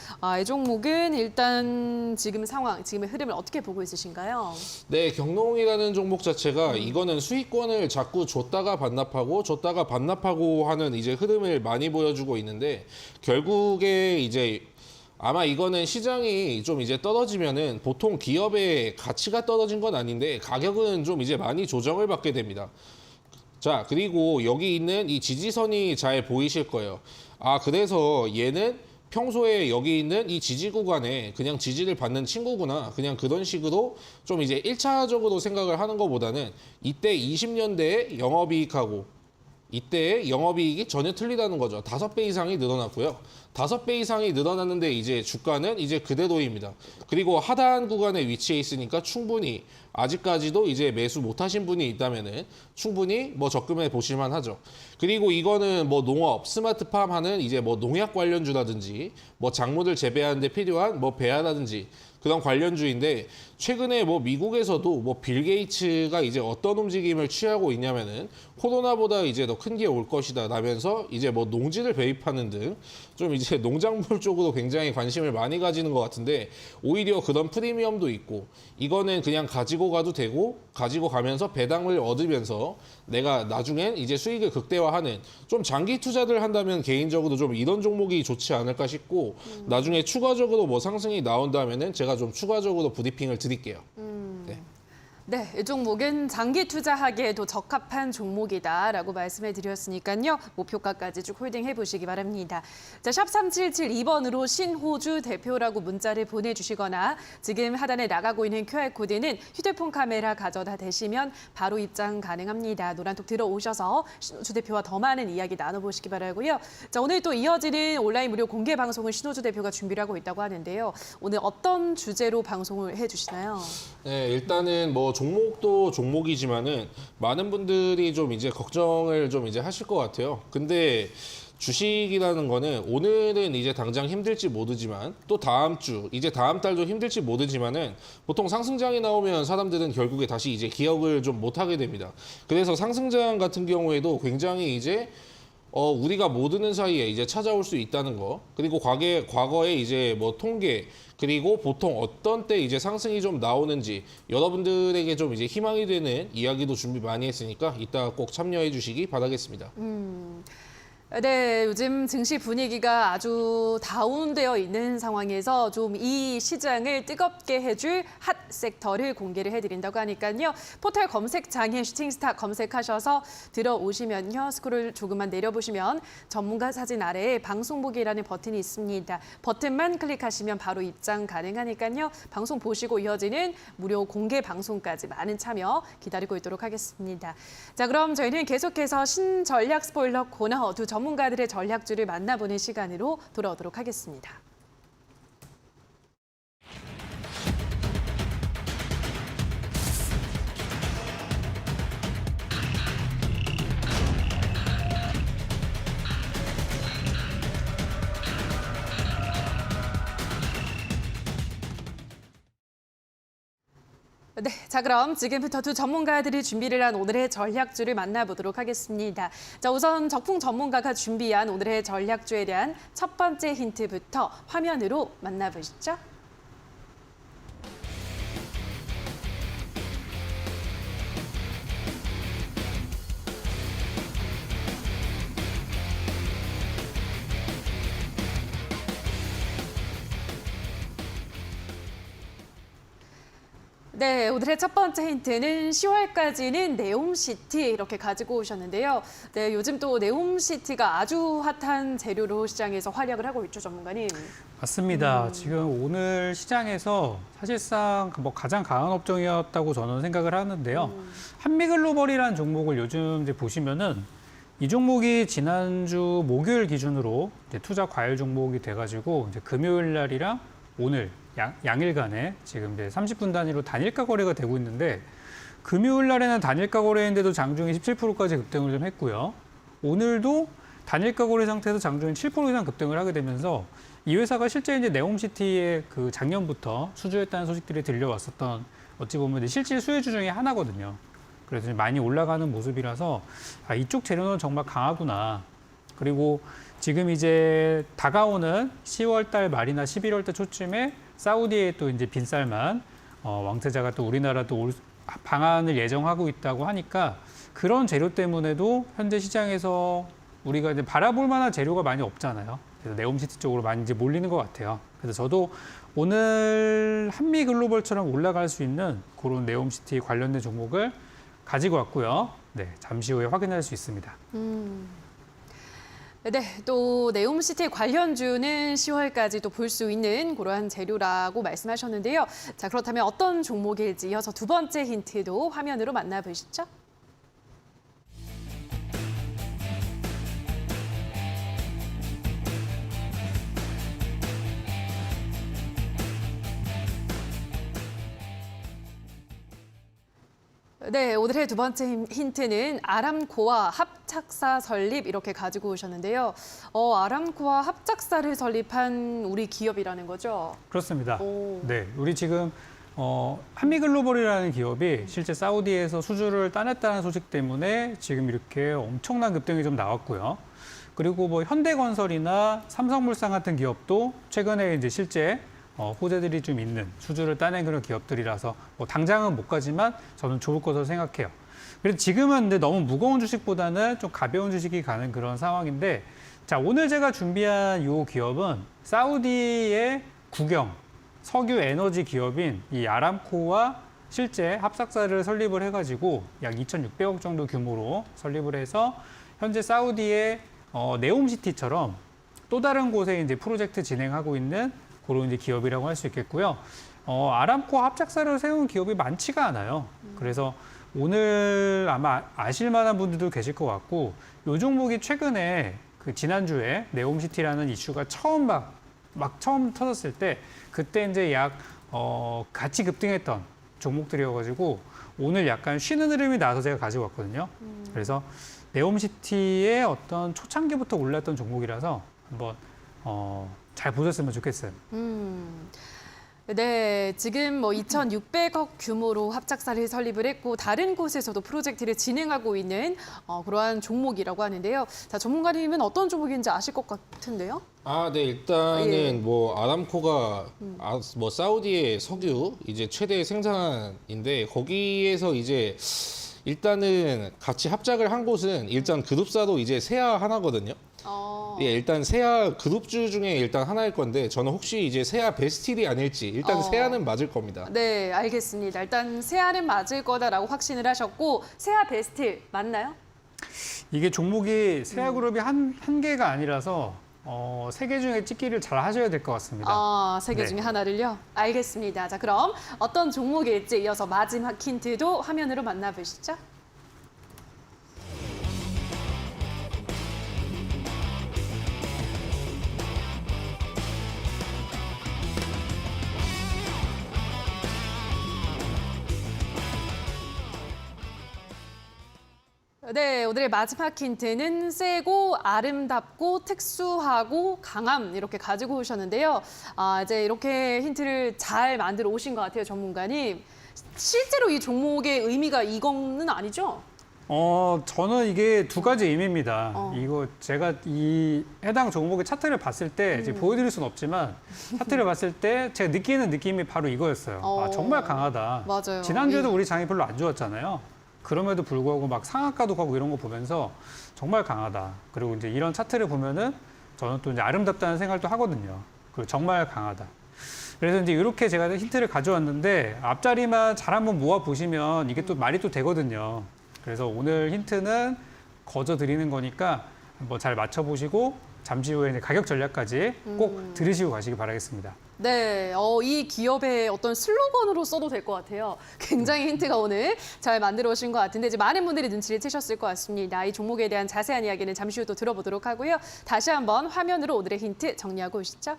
S1: 이 종목은 일단 지금 상황, 지금의 흐름을 어떻게 보고 있으신가요?
S2: 네, 경농이라는 종목 자체가 이거는 수익권을 자꾸 줬다가 반납하고 하는 이제 흐름을 많이 보여주고 있는데 결국에 이제 아마 이거는 시장이 좀 이제 떨어지면은 보통 기업의 가치가 떨어진 건 아닌데 가격은 좀 이제 많이 조정을 받게 됩니다. 자, 그리고 여기 있는 이 지지선이 잘 보이실 거예요. 그래서 얘는 평소에 여기 있는 이 지지 구간에 그냥 지지를 받는 친구구나. 그냥 그런 식으로 좀 이제 1차적으로 생각을 하는 것보다는 이때 20년대에 영업이익하고 이때의 영업이익이 전혀 틀리다는 거죠. 5배 이상이 늘어났고요. 5배 이상이 늘어났는데 이제 주가는 이제 그대로입니다. 그리고 하단 구간에 위치해 있으니까 충분히 아직까지도 이제 매수 못하신 분이 있다면은 충분히 뭐 접근해 보실만 하죠. 그리고 이거는 뭐 농업, 스마트팜 하는 이제 뭐 농약 관련주라든지 뭐 작물을 재배하는 데 필요한 뭐 배아라든지 그런 관련주인데 최근에 뭐 미국에서도 뭐 빌 게이츠가 이제 어떤 움직임을 취하고 있냐면은 코로나보다 이제 더 큰 게 올 것이다 라면서 이제 뭐 농지를 배입하는 등 좀 이제 농작물 쪽으로 굉장히 관심을 많이 가지는 것 같은데 오히려 그런 프리미엄도 있고 이거는 그냥 가지고 가도 되고 가지고 가면서 배당을 얻으면서 내가 나중엔 이제 수익을 극대화하는 좀 장기 투자를 한다면 개인적으로 좀 이런 종목이 좋지 않을까 싶고 나중에 추가적으로 뭐 상승이 나온다면은 제가 좀 추가적으로 브리핑을 드릴게요. 네.
S1: 네, 이 종목은 장기 투자하기에도 적합한 종목이다라고 말씀해 드렸으니까요. 목표가까지 쭉 홀딩해 보시기 바랍니다. 자, 샵 3772번으로 신호주 대표라고 문자를 보내주시거나 지금 하단에 나가고 있는 QR코드는 휴대폰 카메라 가져다 대시면 바로 입장 가능합니다. 노란톡 들어오셔서 신호주 대표와 더 많은 이야기 나눠보시기 바라고요. 자, 오늘 또 이어지는 온라인 무료 공개 방송을 신호주 대표가 준비를 하고 있다고 하는데요. 오늘 어떤 주제로 방송을 해주시나요?
S2: 네, 일단은 뭐 종목도 종목이지만은 많은 분들이 좀 이제 걱정을 좀 이제 하실 것 같아요. 근데 주식이라는 거는 오늘은 이제 당장 힘들지 모르지만 또 다음 주, 이제 다음 달도 힘들지 모르지만은 보통 상승장이 나오면 사람들은 결국에 다시 이제 기억을 좀 못하게 됩니다. 그래서 상승장 같은 경우에도 굉장히 이제 우리가 모르는 사이에 이제 찾아올 수 있다는 거. 그리고 과거에 이제 뭐 통계, 그리고 보통 어떤 때 이제 상승이 좀 나오는지 여러분들에게 좀 이제 희망이 되는 이야기도 준비 많이 했으니까 이따가 꼭 참여해 주시기 바라겠습니다.
S1: 네, 요즘 증시 분위기가 아주 다운되어 있는 상황에서 좀 이 시장을 뜨겁게 해줄 핫 섹터를 공개를 해드린다고 하니까요. 포털 검색창에 슈팅스타 검색하셔서 들어오시면요. 스크롤 조금만 내려보시면 전문가 사진 아래에 방송 보기라는 버튼이 있습니다. 버튼만 클릭하시면 바로 입장 가능하니까요. 방송 보시고 이어지는 무료 공개 방송까지 많은 참여 기다리고 있도록 하겠습니다. 자, 그럼 저희는 계속해서 신전략 스포일러 코너 두 전문가들의 전략주를 만나보는 시간으로 돌아오도록 하겠습니다. 네, 자 그럼 지금부터 두 전문가들이 준비를 한 오늘의 전략주를 만나보도록 하겠습니다. 자, 우선 적풍 전문가가 준비한 오늘의 전략주에 대한 첫 번째 힌트부터 화면으로 만나보시죠. 네, 오늘의 첫 번째 힌트는 10월까지는 네옴시티 이렇게 가지고 오셨는데요. 네, 요즘 또 네옴시티가 아주 핫한 재료로 시장에서 활약을 하고 있죠, 전문가님.
S3: 맞습니다. 지금 오늘 시장에서 사실상 뭐 가장 강한 업종이었다고 저는 생각을 하는데요. 한미글로벌이라는 종목을 요즘 이제 보시면은 이 종목이 지난주 목요일 기준으로 이제 투자 과열 종목이 돼가지고 이제 금요일 날이랑 오늘 양일간에 지금 이제 30분 단위로 단일가 거래가 되고 있는데 금요일 날에는 단일가 거래인데도 장중에 17%까지 급등을 좀 했고요. 오늘도 단일가 거래 상태에서 장중에 7% 이상 급등을 하게 되면서 이 회사가 실제 이제 네옴시티의 그 작년부터 수주했다는 소식들이 들려왔었던 어찌 보면 실질 수혜주 중에 하나거든요. 그래서 많이 올라가는 모습이라서 이쪽 재료는 정말 강하구나. 그리고 지금 이제 다가오는 10월 달 말이나 11월 달 초쯤에 사우디에 또 이제 빈살만 왕세자가 또 우리나라도 방한을 예정하고 있다고 하니까 그런 재료 때문에도 현재 시장에서 우리가 이제 바라볼 만한 재료가 많이 없잖아요. 그래서 네옴시티 쪽으로 많이 이제 몰리는 것 같아요. 그래서 저도 오늘 한미글로벌처럼 올라갈 수 있는 그런 네옴시티 관련된 종목을 가지고 왔고요. 네, 잠시 후에 확인할 수 있습니다.
S1: 네, 또 네옴시티 관련주는 10월까지 또 볼 수 있는 그러한 재료라고 말씀하셨는데요. 자, 그렇다면 어떤 종목일지 이어서 두 번째 힌트도 화면으로 만나보시죠. 네, 오늘의 두 번째 힌트는 아람코와 합작사 설립 이렇게 가지고 오셨는데요. 아람코와 합작사를 설립한 우리 기업이라는 거죠?
S3: 그렇습니다.
S1: 오.
S3: 네, 우리 지금 한미글로벌이라는 기업이 실제 사우디에서 수주를 따냈다는 소식 때문에 지금 이렇게 엄청난 급등이 좀 나왔고요. 그리고 뭐 현대건설이나 삼성물산 같은 기업도 최근에 이제 실제 호재들이 좀 있는 수주를 따낸 그런 기업들이라서 뭐 당장은 못 가지만 저는 좋을 것으로 생각해요. 그래서 지금은 근데 너무 무거운 주식보다는 좀 가벼운 주식이 가는 그런 상황인데, 자, 오늘 제가 준비한 이 기업은 사우디의 국영 석유 에너지 기업인 이 아람코와 실제 합작사를 설립을 해가지고 약 2,600억 정도 규모로 설립을 해서 현재 사우디의 네옴시티처럼 또 다른 곳에 이제 프로젝트 진행하고 있는 그런 이제 기업이라고 할 수 있겠고요. 아람코 합작사를 세운 기업이 많지가 않아요. 그래서 오늘 아마 아실 만한 분들도 계실 것 같고, 이 종목이 최근에 그 지난주에 네옴시티라는 이슈가 처음 처음 터졌을 때 그때 이제 같이 급등했던 종목들이어가지고 오늘 약간 쉬는 흐름이 나서 제가 가지고 왔거든요. 그래서 네옴시티의 어떤 초창기부터 올랐던 종목이라서 한번 잘 보셨으면 좋겠어요.
S1: 네, 지금 뭐 2,600억 규모로 합작사를 설립을 했고 다른 곳에서도 프로젝트를 진행하고 있는 그러한 종목이라고 하는데요. 자, 전문가님은 어떤 종목인지 아실 것 같은데요?
S2: 네, 일단은
S1: 예.
S2: 뭐 아람코가 뭐 사우디의 석유 이제 최대 생산인데 거기에서 이제 일단은 같이 합작을 한 곳은 일단 그룹사도 이제 세아 하나거든요. 예, 일단 세아 그룹주 중에 일단 하나일 건데 저는 혹시 이제 세아 베스틸이 아닐지 일단 세아는 맞을 겁니다.
S1: 네, 알겠습니다. 일단 세아는 맞을 거다라고 확신을 하셨고 세아 베스틸 맞나요?
S3: 이게 종목이 세아그룹이 한 개가 아니라서 세 개 중에 찍기를 잘 하셔야 될 것 같습니다.
S1: 세 개
S3: 네.
S1: 중에 하나를요? 알겠습니다. 자, 그럼 어떤 종목일지 이어서 마지막 힌트도 화면으로 만나보시죠. 네, 오늘의 마지막 힌트는 세고 아름답고 특수하고 강함 이렇게 가지고 오셨는데요. 이제 이렇게 힌트를 잘 만들어 오신 것 같아요, 전문가님. 실제로 이 종목의 의미가 이거는 아니죠?
S3: 저는 이게 두 가지 의미입니다. 이거 제가 이 해당 종목의 차트를 봤을 때 이제 보여드릴 수는 없지만 차트를 봤을 때 제가 느끼는 느낌이 바로 이거였어요. 정말 강하다.
S1: 맞아요.
S3: 지난주에도 우리 장이 별로 안 좋았잖아요. 그럼에도 불구하고 막 상한가도 가고 이런 거 보면서 정말 강하다. 그리고 이제 이런 차트를 보면은 저는 또 이제 아름답다는 생각도 하거든요. 그리고 정말 강하다. 그래서 이제 이렇게 제가 힌트를 가져왔는데 앞자리만 잘 한번 모아 보시면 이게 또 말이 또 되거든요. 그래서 오늘 힌트는 거저 드리는 거니까 한번 잘 맞춰보시고 잠시 후에 이제 가격 전략까지 꼭 들으시고 가시기 바라겠습니다.
S1: 네, 이 기업의 어떤 슬로건으로 써도 될 것 같아요. 굉장히 힌트가 오늘 잘 만들어 오신 것 같은데 이제 많은 분들이 눈치를 채셨을 것 같습니다. 이 종목에 대한 자세한 이야기는 잠시 후 또 들어보도록 하고요. 다시 한번 화면으로 오늘의 힌트 정리하고 오시죠.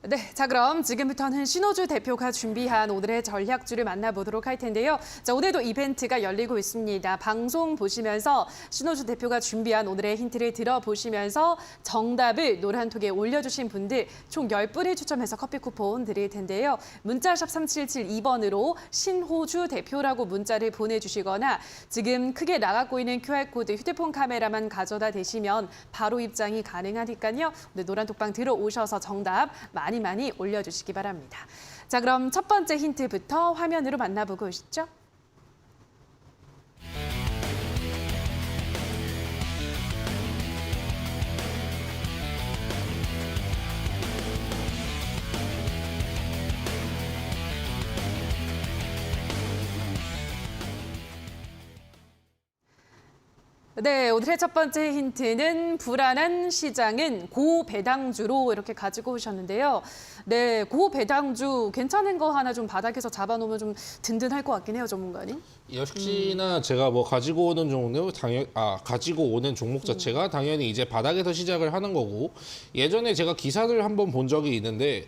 S1: 네, 자 그럼 지금부터는 신호주 대표가 준비한 오늘의 전략주를 만나보도록 할 텐데요. 자, 오늘도 이벤트가 열리고 있습니다. 방송 보시면서 신호주 대표가 준비한 오늘의 힌트를 들어보시면서 정답을 노란톡에 올려주신 분들 총 10분을 추첨해서 커피 쿠폰 드릴 텐데요. 문자샵 3772번으로 신호주 대표라고 문자를 보내주시거나 지금 크게 나가고 있는 QR코드 휴대폰 카메라만 가져다 대시면 바로 입장이 가능하니까요. 오늘 노란톡방 들어오셔서 정답 많이 올려주시기 바랍니다. 자, 그럼 첫 번째 힌트부터 화면으로 만나보고 오시죠. 네, 오늘의 첫 번째 힌트는 불안한 시장은 고배당주로 이렇게 가지고 오셨는데요. 네, 고배당주 괜찮은 거 하나 좀 바닥에서 잡아놓으면 좀 든든할 것 같긴 해요, 전문가님.
S2: 역시나 제가 뭐 가지고 오는 종목 자체가 당연히 이제 바닥에서 시작을 하는 거고 예전에 제가 기사를 한번 본 적이 있는데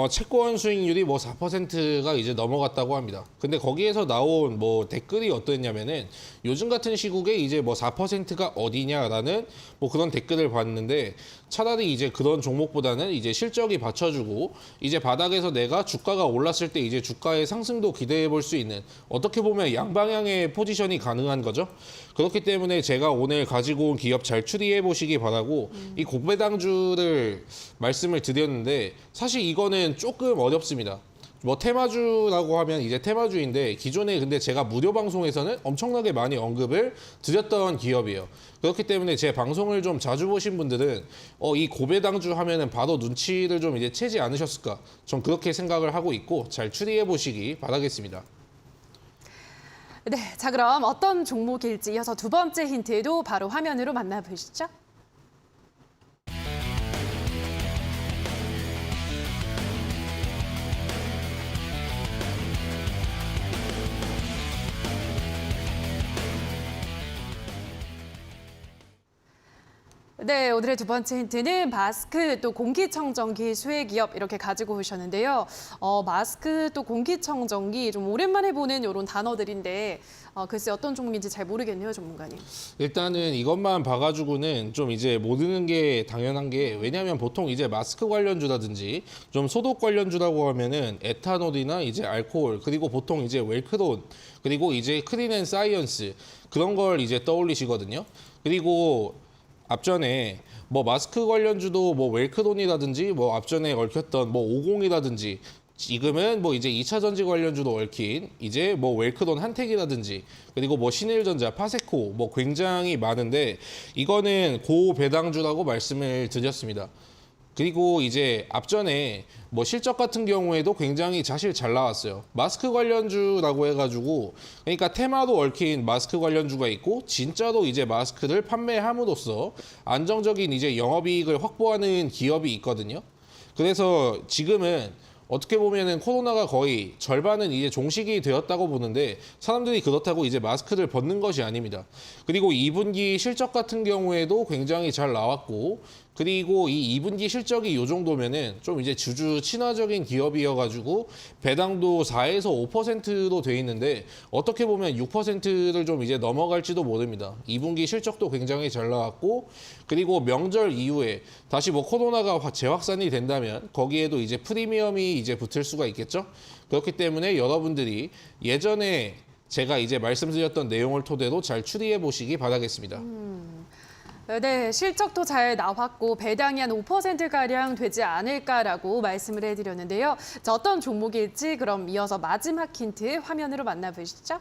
S2: 채권 수익률이 뭐 4%가 이제 넘어갔다고 합니다. 근데 거기에서 나온 뭐 댓글이 어떠했냐면은 요즘 같은 시국에 이제 뭐 4%가 어디냐라는 뭐 그런 댓글을 봤는데 차라리 이제 그런 종목보다는 이제 실적이 받쳐주고 이제 바닥에서 내가 주가가 올랐을 때 이제 주가의 상승도 기대해 볼 수 있는 어떻게 보면 양방향의 포지션이 가능한 거죠. 그렇기 때문에 제가 오늘 가지고 온 기업 잘 추리해 보시기 바라고 이 고배당주를 말씀을 드렸는데 사실 이거는 조금 어렵습니다. 뭐 테마주라고 하면 이제 테마주인데 기존에 근데 제가 무료 방송에서는 엄청나게 많이 언급을 드렸던 기업이에요. 그렇기 때문에 제 방송을 좀 자주 보신 분들은 이 고배당주 하면은 바로 눈치를 좀 이제 채지 않으셨을까? 전 그렇게 생각을 하고 있고 잘 추리해 보시기 바라겠습니다.
S1: 네, 자 그럼 어떤 종목일지 이어서 두 번째 힌트도 바로 화면으로 만나보시죠. 네, 오늘의 두 번째 힌트는 마스크 또 공기청정기 수혜기업 이렇게 가지고 오셨는데요. 마스크 또 공기청정기 좀 오랜만에 보는 이런 단어들인데 글쎄 어떤 종목인지 잘 모르겠네요, 전문가님.
S2: 일단은 이것만 봐가지고는 좀 이제 모르는 게 당연한 게 왜냐하면 보통 이제 마스크 관련주라든지 좀 소독 관련주라고 하면은 에탄올이나 이제 알코올 그리고 보통 이제 웰크론 그리고 이제 크린앤사이언스 그런 걸 이제 떠올리시거든요. 그리고 앞전에 뭐 마스크 관련주도 뭐 웰크론이라든지 뭐 앞전에 얽혔던 뭐 50이라든지 지금은 뭐 이제 2차 전지 관련주도 얽힌 이제 뭐 웰크론 한택이라든지 그리고 뭐 신일전자, 파세코 뭐 굉장히 많은데 이거는 고배당주라고 말씀을 드렸습니다. 그리고 이제 앞전에 뭐 실적 같은 경우에도 굉장히 사실 잘 나왔어요. 마스크 관련주라고 해가지고 그러니까 테마도 얽힌 마스크 관련주가 있고 진짜로 이제 마스크를 판매함으로써 안정적인 이제 영업이익을 확보하는 기업이 있거든요. 그래서 지금은 어떻게 보면은 코로나가 거의 절반은 이제 종식이 되었다고 보는데 사람들이 그렇다고 이제 마스크를 벗는 것이 아닙니다. 그리고 2분기 실적 같은 경우에도 굉장히 잘 나왔고 그리고 이 2분기 실적이 이 정도면은 좀 이제 주주 친화적인 기업이어가지고 배당도 4에서 5%로 돼 있는데 어떻게 보면 6%를 좀 이제 넘어갈지도 모릅니다. 2분기 실적도 굉장히 잘 나왔고 그리고 명절 이후에 다시 뭐 코로나가 재확산이 된다면 거기에도 이제 프리미엄이 이제 붙을 수가 있겠죠. 그렇기 때문에 여러분들이 예전에 제가 이제 말씀드렸던 내용을 토대로 잘 추리해 보시기 바라겠습니다.
S1: 네, 실적도 잘 나왔고 배당이 한 5%가량 되지 않을까라고 말씀을 해드렸는데요. 자, 어떤 종목일지 그럼 이어서 마지막 힌트 화면으로 만나보시죠.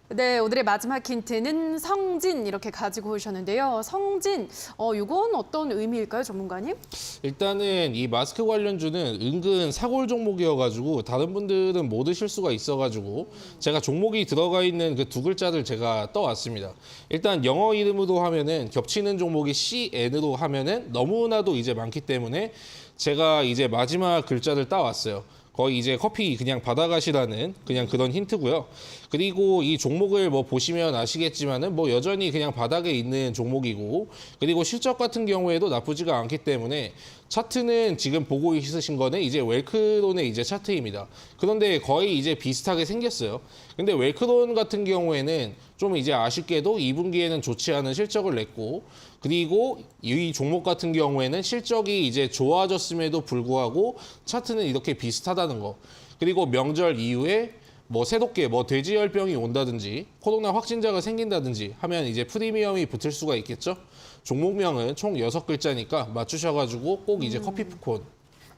S1: 네, 오늘의 마지막 힌트는 성진 이렇게 가지고 오셨는데요. 성진, 이건 어떤 의미일까요, 전문가님?
S2: 일단은 이 마스크 관련주는 은근 사골 종목이어가지고 다른 분들은 못 드실 수가 있어가지고 제가 종목이 들어가 있는 그 두 글자를 제가 떠왔습니다. 일단 영어 이름으로 하면은 겹치는 종목이 CN으로 하면은 너무나도 이제 많기 때문에 제가 이제 마지막 글자를 따왔어요. 거의 이제 커피 그냥 받아가시라는 그냥 그런 힌트고요. 그리고 이 종목을 뭐 보시면 아시겠지만은 뭐 여전히 그냥 바닥에 있는 종목이고, 그리고 실적 같은 경우에도 나쁘지가 않기 때문에 차트는 지금 보고 있으신 거는 이제 웰크론의 이제 차트입니다. 그런데 거의 이제 비슷하게 생겼어요. 근데 웰크론 같은 경우에는 좀 이제 아쉽게도 2분기에는 좋지 않은 실적을 냈고, 그리고 이 종목 같은 경우에는 실적이 이제 좋아졌음에도 불구하고 차트는 이렇게 비슷하다는 거. 그리고 명절 이후에 뭐 새롭게 뭐 돼지열병이 온다든지 코로나 확진자가 생긴다든지 하면 이제 프리미엄이 붙을 수가 있겠죠. 종목명은 총 6글자니까 맞추셔가지고 꼭 이제 커피쿠폰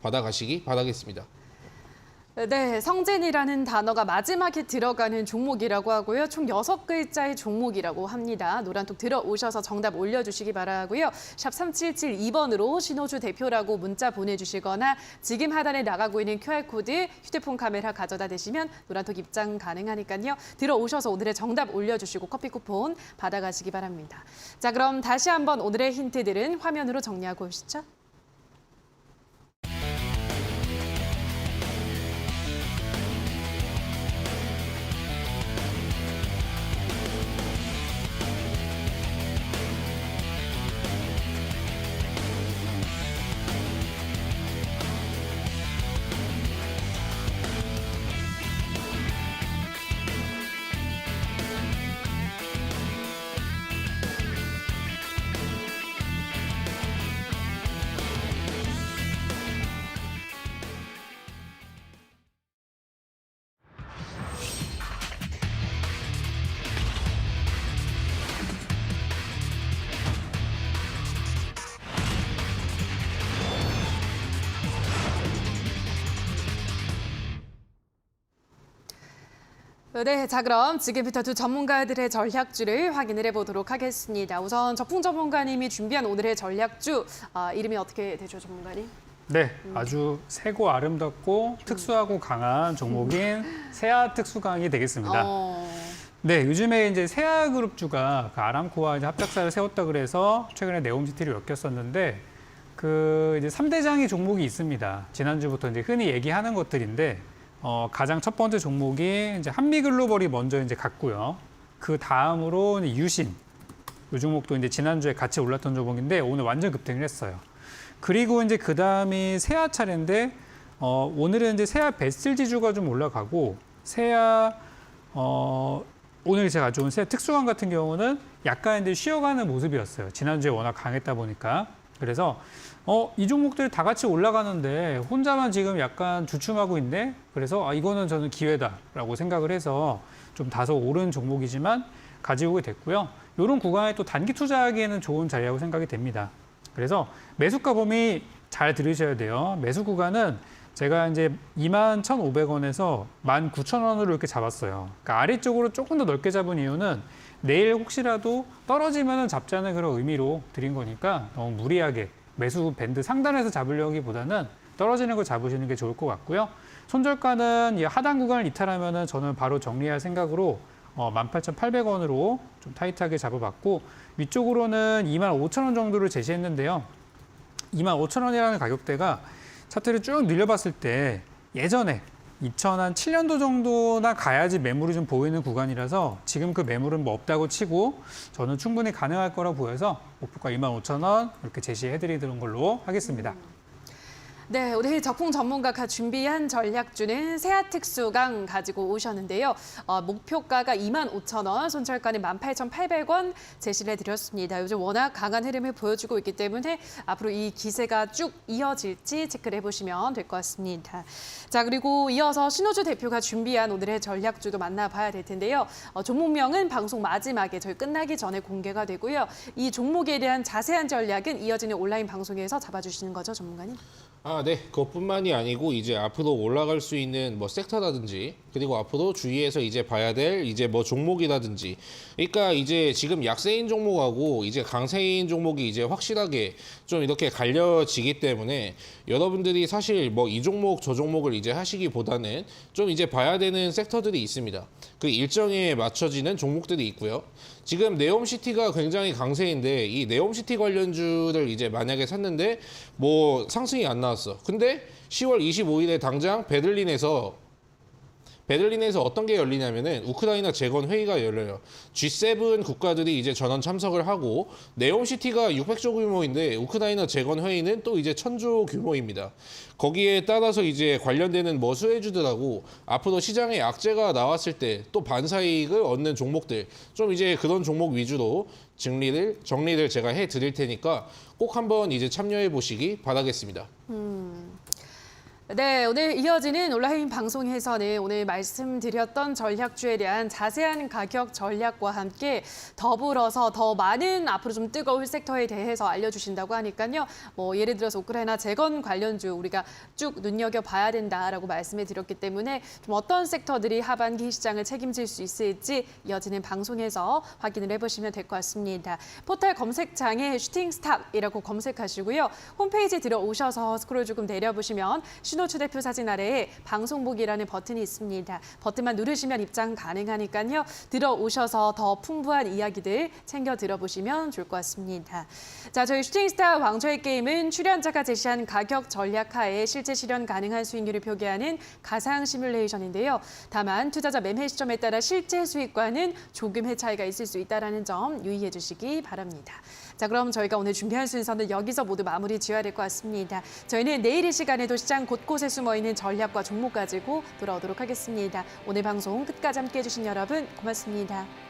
S2: 받아가시기 바라겠습니다.
S1: 네, 성진이라는 단어가 마지막에 들어가는 종목이라고 하고요. 총 6글자의 종목이라고 합니다. 노란톡 들어오셔서 정답 올려주시기 바라고요. 샵 3772번으로 신호주 대표라고 문자 보내주시거나 지금 하단에 나가고 있는 QR코드 휴대폰 카메라 가져다 대시면 노란톡 입장 가능하니까요. 들어오셔서 오늘의 정답 올려주시고 커피 쿠폰 받아가시기 바랍니다. 자, 그럼 다시 한번 오늘의 힌트들은 화면으로 정리하고 오시죠. 네, 자 그럼 지금부터 두 전문가들의 전략주를 확인을 해보도록 하겠습니다. 우선 적풍 전문가님이 준비한 오늘의 전략주, 이름이 어떻게 되죠, 전문가님?
S3: 네, 아주 세고 아름답고 특수하고 강한 종목인 세아 특수강이 되겠습니다. 네, 요즘에 이제 세아그룹주가 그 아람코와 이제 합작사를 세웠다 그래서 최근에 네옴시티를 엮였었는데 그 이제 3대장의 종목이 있습니다. 지난주부터 이제 흔히 얘기하는 것들인데 가장 첫 번째 종목이 이제 한미글로벌이 먼저 이제 갔고요. 그 다음으로 이제 유신, 이 종목도 이제 지난주에 같이 올랐던 종목인데 오늘 완전 급등을 했어요. 그리고 이제 그 다음이 세아 차례인데 오늘은 이제 세아 베스트 지주가 좀 올라가고 세아 오늘 제가 가져온 세아 특수강 같은 경우는 약간 이제 쉬어가는 모습이었어요. 지난주에 워낙 강했다 보니까. 그래서 이 종목들이 다 같이 올라가는데 혼자만 지금 약간 주춤하고 있네. 그래서 이거는 저는 기회다라고 생각을 해서 좀 다소 오른 종목이지만 가지고 오게 됐고요. 이런 구간에 또 단기 투자하기에는 좋은 자리라고 생각이 됩니다. 그래서 매수가 범위 잘 들으셔야 돼요. 매수 구간은 제가 이제 21,500원에서 19,000원으로 이렇게 잡았어요. 그러니까 아래쪽으로 조금 더 넓게 잡은 이유는 내일 혹시라도 떨어지면 잡자는 그런 의미로 드린 거니까 너무 무리하게 매수 밴드 상단에서 잡으려기보다는 떨어지는 걸 잡으시는 게 좋을 것 같고요. 손절가는 이 하단 구간을 이탈하면 저는 바로 정리할 생각으로 18,800원으로 좀 타이트하게 잡아봤고 위쪽으로는 25,000원 정도를 제시했는데요. 25,000원이라는 가격대가 차트를 쭉 늘려봤을 때 예전에 2007년도 정도나 가야지 매물이 좀 보이는 구간이라서 지금 그 매물은 뭐 없다고 치고 저는 충분히 가능할 거라 보여서 목표가 25,000원 이렇게 제시해드리는 걸로 하겠습니다.
S1: 네, 오늘 적풍 전문가가 준비한 전략주는 세아특수강 가지고 오셨는데요. 목표가가 25,000원, 손절가는 18,800원 제시를 해드렸습니다. 요즘 워낙 강한 흐름을 보여주고 있기 때문에 앞으로 이 기세가 쭉 이어질지 체크를 해보시면 될 것 같습니다. 자, 그리고 이어서 신호주 대표가 준비한 오늘의 전략주도 만나봐야 될 텐데요. 종목명은 방송 마지막에 저희 끝나기 전에 공개가 되고요. 이 종목에 대한 자세한 전략은 이어지는 온라인 방송에서 잡아주시는 거죠, 전문가님?
S2: 네. 그것뿐만이 아니고 이제 앞으로 올라갈 수 있는 뭐 섹터라든지 그리고 앞으로 주위에서 이제 봐야 될 이제 뭐 종목이라든지 그러니까 이제 지금 약세인 종목하고 이제 강세인 종목이 이제 확실하게 좀 이렇게 갈려지기 때문에 여러분들이 사실 뭐 이 종목 저 종목을 이제 하시기보다는 좀 이제 봐야 되는 섹터들이 있습니다. 그 일정에 맞춰지는 종목들이 있고요. 지금 네옴시티가 굉장히 강세인데 이 네옴시티 관련주를 이제 만약에 샀는데 뭐 상승이 안 나왔어. 근데 10월 25일에 당장 베를린에서 어떤 게 열리냐면은 우크라이나 재건 회의가 열려요. G7 국가들이 이제 전원 참석을 하고 네옴시티가 600조 규모인데 우크라이나 재건 회의는 또 이제 1000조 규모입니다. 거기에 따라서 이제 관련되는 뭐 수혜주들하고 앞으로 시장에 악재가 나왔을 때 또 반사이익을 얻는 종목들 좀 이제 그런 종목 위주로 정리를 제가 해 드릴 테니까 꼭 한번 이제 참여해 보시기 바라겠습니다.
S1: 네, 오늘 이어지는 온라인 방송에서는 오늘 말씀드렸던 전략주에 대한 자세한 가격 전략과 함께 더불어서 더 많은 앞으로 좀 뜨거울 섹터에 대해서 알려주신다고 하니까요. 뭐 예를 들어서 우크라이나 재건 관련주 우리가 쭉 눈여겨봐야 된다라고 말씀을 드렸기 때문에 좀 어떤 섹터들이 하반기 시장을 책임질 수 있을지 이어지는 방송에서 확인을 해보시면 될 것 같습니다. 포털 검색창에 슈팅스탁이라고 검색하시고요. 홈페이지 들어오셔서 스크롤 조금 내려보시면 신호주 대표 사진 아래에 방송 보기라는 버튼이 있습니다. 버튼만 누르시면 입장 가능하니까요. 들어오셔서 더 풍부한 이야기들 챙겨 들어보시면 좋을 것 같습니다. 자, 저희 슈팅스타 왕좌의 게임은 출연자가 제시한 가격 전략 하에 실제 실현 가능한 수익률을 표기하는 가상 시뮬레이션인데요. 다만 투자자 매매 시점에 따라 실제 수익과는 조금의 차이가 있을 수 있다는 점 유의해 주시기 바랍니다. 자, 그럼 저희가 오늘 준비한 순서는 여기서 모두 마무리 지어야 될 것 같습니다. 저희는 내일 이 시간에도 시장 곳곳에 숨어있는 전략과 종목 가지고 돌아오도록 하겠습니다. 오늘 방송 끝까지 함께해 주신 여러분 고맙습니다.